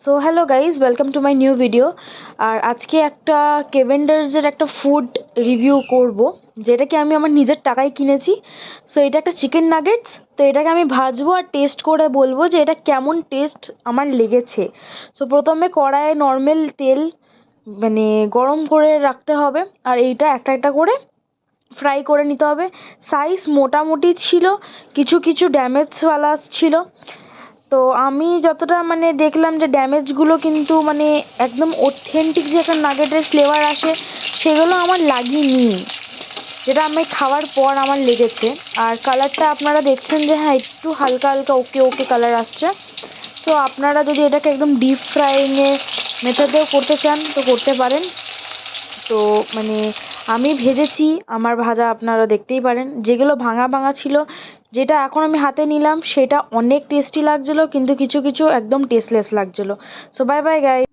So hello guys, welcome to my new video. আর আজকে একটা কেভেন্ডার্সের একটা ফুড রিভিউ করব, যেটাকে আমি আমার নিজের টাকায় কিনেছি। সো এটা একটা চিকেন নাগেটস। তো এটাকে আমি ভাজবো আর টেস্ট করে বলবো যে এটা কেমন টেস্ট আমার লেগেছে। সো প্রথমে কড়াইয়ে নর্মাল তেল গরম করে রাখতে হবে, আর এইটা একটা একটা করে ফ্রাই করে নিতে হবে। সাইজ মোটামুটি ছিল, কিছু কিছু ড্যামেজওয়ালা ছিল। তো আমি যতটা দেখলাম যে ড্যামেজগুলো কিন্তু একদম অথেন্টিক যে একটা নাগেটের ফ্লেভার আসে সেগুলো আমার লাগেনি, যেটা আমি খাওয়ার পর আমার লেগেছে। আর কালারটা আপনারা দেখছেন যে হ্যাঁ, একটু হালকা হালকা ওকে ওকে কালার আসছে। তো আপনারা যদি এটাকে একদম ডিপ ফ্রাইংয়ে মেথডেও করতে চান তো করতে পারেন। তো আমি ভেজেছি, আমার ভাজা আপনারা দেখতেই পারেন। যেগুলো ভাঙা ভাঙা ছিল, যেটা এখন আমি হাতে নিলাম সেটা অনেক টেস্টি লাগছিলো, কিন্তু কিছু কিছু একদম টেস্টলেস লাগছিলো। So bye bye guys.